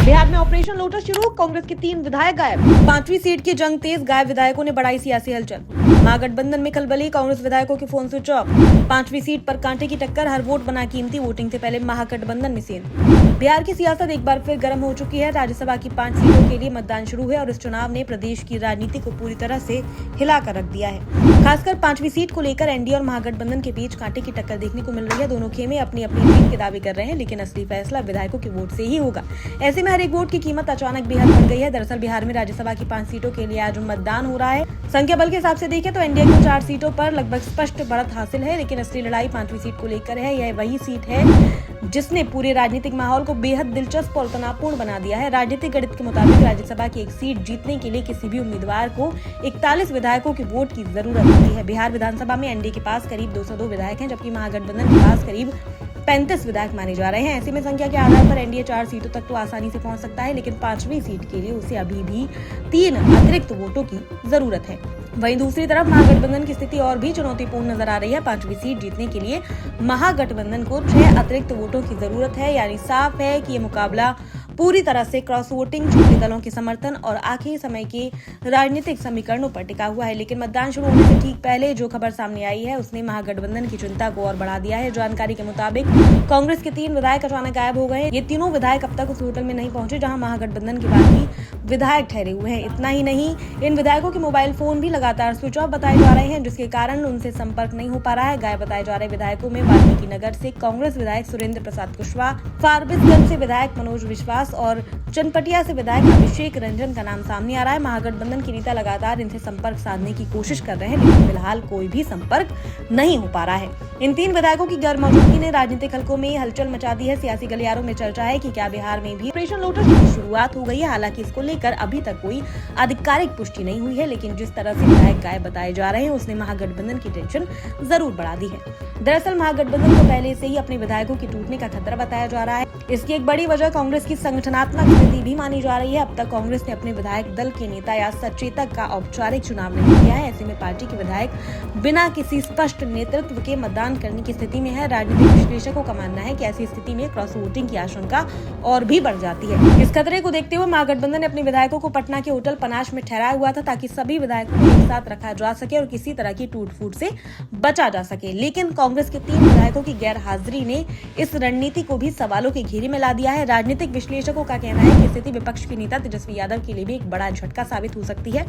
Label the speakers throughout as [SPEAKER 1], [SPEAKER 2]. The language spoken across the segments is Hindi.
[SPEAKER 1] बिहार में ऑपरेशन लोटस शुरू, कांग्रेस के 3 विधायक गायब। 5वीं सीट की जंग तेज, गायब विधायकों ने बढ़ाई सियासी हलचल। महागठबंधन में खलबली, कांग्रेस विधायकों के फोन स्विच ऑफ। 5वीं सीट पर कांटे की टक्कर, हर वोट बना कीमती, वोटिंग से पहले महागठबंधन में सेंध। बिहार की सियासत एक बार फिर गर्म हो चुकी है। राज्यसभा की 5 सीटों के लिए मतदान शुरू है और इस चुनाव ने प्रदेश की राजनीति को पूरी तरह से हिलाकर रख दिया है। खासकर 5वीं सीट को लेकर एनडीए और महागठबंधन के बीच कांटे की टक्कर देखने को मिल रही है। दोनों खेमे अपनी अपनी जीत के दावे कर रहे हैं, लेकिन असली फैसला विधायकों के वोट से ही होगा। ऐसे में हर एक वोट की कीमत अचानक बेहद बढ़ गई है। दरअसल बिहार में राज्यसभा की 5 सीटों के लिए आज मतदान हो रहा है। संख्या बल के हिसाब से देखें तो एनडीए को 4 सीटों पर लगभग स्पष्ट बढ़त हासिल है, लेकिन असली लड़ाई 5वीं सीट को लेकर है। यह वही सीट है जिसने पूरे राजनीतिक माहौल को बेहद दिलचस्प और तनावपूर्ण बना दिया है। राजनीतिक गणित के मुताबिक राज्यसभा की एक सीट जीतने के लिए किसी भी उम्मीदवार को 41 विधायकों के वोट की जरूरत होती है। बिहार विधानसभा में एनडीए के पास करीब 202 विधायक हैं, जबकि महागठबंधन के पास करीब 35 विधायक माने जा रहे हैं। ऐसे में संख्या के आधार पर एनडीए 4 सीटों तक तो आसानी से पहुंच सकता है, लेकिन 5वीं सीट के लिए उसे अभी भी 3 अतिरिक्त वोटों की जरूरत है। वहीं दूसरी तरफ महागठबंधन की स्थिति और भी चुनौतीपूर्ण नजर आ रही है। 5वीं सीट जीतने के लिए महागठबंधन को 6 अतिरिक्त वोटों की जरूरत है। यानी साफ है कि ये मुकाबला पूरी तरह से क्रॉस वोटिंग, छोटे दलों के समर्थन और आखिरी समय के राजनीतिक समीकरणों पर टिका हुआ है। लेकिन मतदान शुरू होने से ठीक पहले जो खबर सामने आई है उसने महागठबंधन की चिंता को और बढ़ा दिया है। जानकारी के मुताबिक कांग्रेस के 3 विधायक अचानक गायब हो गए। ये तीनों विधायक अब तक उस होटल में नहीं पहुंचे जहां महागठबंधन के बाकी विधायक ठहरे हुए हैं। इतना ही नहीं, इन विधायकों के मोबाइल फोन भी लगातार स्विच ऑफ बताए जा रहे हैं, जिसके कारण उनसे संपर्क नहीं हो पा रहा है। गायब बताए जा रहे विधायकों में वाल्मीकि नगर से कांग्रेस विधायक सुरेंद्र प्रसाद कुशवाहा, फारबिसगंज से विधायक मनोज विश्वास और चनपटिया से विधायक अभिषेक रंजन का नाम सामने आ रहा है। महागठबंधन के नेता लगातार इनसे संपर्क साधने की कोशिश कर रहे हैं, लेकिन फिलहाल कोई भी संपर्क नहीं हो पा रहा है। इन 3 विधायकों की गैर मौजूदगी ने राजनीतिक हलकों में हलचल मचा दी है। सियासी गलियारों में चर्चा है कि क्या बिहार में भी ऑपरेशन लोटस की शुरुआत हो गई है। हालांकि इसको लेकर अभी तक कोई आधिकारिक पुष्टि नहीं हुई है, लेकिन जिस तरह से विधायक गायब बताए जा रहे हैं उसने महागठबंधन की टेंशन जरूर बढ़ा दी है। दरअसल महागठबंधन को पहले से ही अपने विधायकों के टूटने का खतरा बताया जा रहा है। इसकी एक बड़ी वजह कांग्रेस की संगठनात्मक स्थिति भी मानी जा रही है। अब तक कांग्रेस ने अपने विधायक दल के नेता या सचेतक का औपचारिक चुनाव नहीं किया है। ऐसे में पार्टी के विधायक बिना किसी स्पष्ट नेतृत्व के मतदान करने की स्थिति में है। राजनीतिक विश्लेषकों का मानना है कि ऐसी स्थिति में क्रॉस वोटिंग की आशंका और भी बढ़ जाती है। इस खतरे को देखते हुए महागठबंधन ने अपने विधायकों को पटना के होटल पनाश में ठहराया हुआ था, ताकि सभी विधायकों को एक साथ रखा जा सके और किसी तरह की टूट फूट से बचा जा सके। लेकिन कांग्रेस के 3 विधायकों की गैर हाजिरी ने इस रणनीति को भी सवालों के घेरे में ला दिया है। राजनीतिक विश्लेषकों का कहना है कि स्थिति विपक्ष के नेता तेजस्वी यादव के लिए भी एक बड़ा झटका साबित हो सकती है।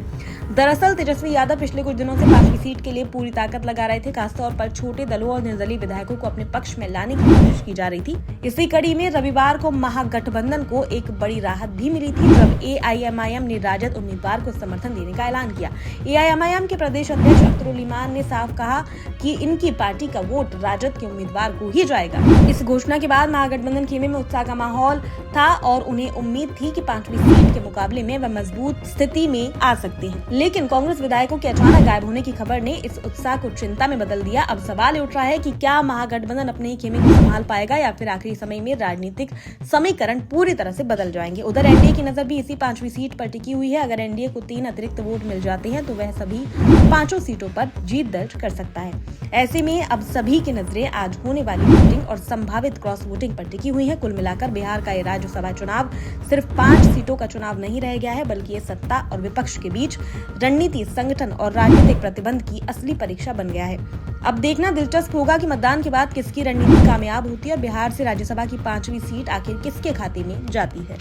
[SPEAKER 1] दरअसल तेजस्वी यादव पिछले कुछ दिनों से 5वीं सीट के लिए पूरी ताकत लगा रहे थे। खासतौर पर छोटे दलों और निर्दलीय विधायकों को अपने पक्ष में लाने की कोशिश की जा रही थी। इसी कड़ी में रविवार को महागठबंधन को एक बड़ी राहत भी मिली थी, जब एआईएमआईएम ने राजद उम्मीदवार को समर्थन देने का ऐलान किया। एआईएमआईएम के प्रदेश अध्यक्ष अख्तरुल ईमान ने साफ कहा कि इनकी पार्टी का वोट राजद के उम्मीदवार को ही जाएगा। इस घोषणा के बाद महागठबंधन खेमे में उत्साह का माहौल था और उन्हें उम्मीद थी कि 5वीं सीट के मुकाबले में वह मजबूत स्थिति में आ सकते हैं। लेकिन कांग्रेस विधायकों के अचानक गायब होने की खबर ने इस उत्साह को चिंता में बदल दिया। अब सवाल उठ रहा है कि क्या महागठबंधन अपने खेमे को संभाल पाएगा या फिर आखिरी समय में राजनीतिक समीकरण पूरी तरह से बदल जाएंगे। उधर एनडीए की नजर भी इसी 5वीं सीट पर टिकी हुई है। अगर एनडीए को 3 अतिरिक्त वोट मिल जाते हैं तो वह सभी 5 सीटों पर जीत दर्ज कर सकता है। ऐसे में अब सभी की नजरें आज होने वाली वोटिंग और संभावित क्रॉस वोटिंग पर टिकी हुई है। कुल मिलाकर बिहार का ये राज्यसभा चुनाव सिर्फ 5 सीटों का चुनाव नहीं रह गया है, बल्कि ये सत्ता और विपक्ष के बीच रणनीति, संगठन और राजनीतिक प्रतिबंध की असली परीक्षा बन गया है। अब देखना दिलचस्प होगा कि मतदान के बाद किसकी रणनीति कामयाब होती है और बिहार से राज्यसभा की 5वीं सीट आखिर किसके खाते में जाती है।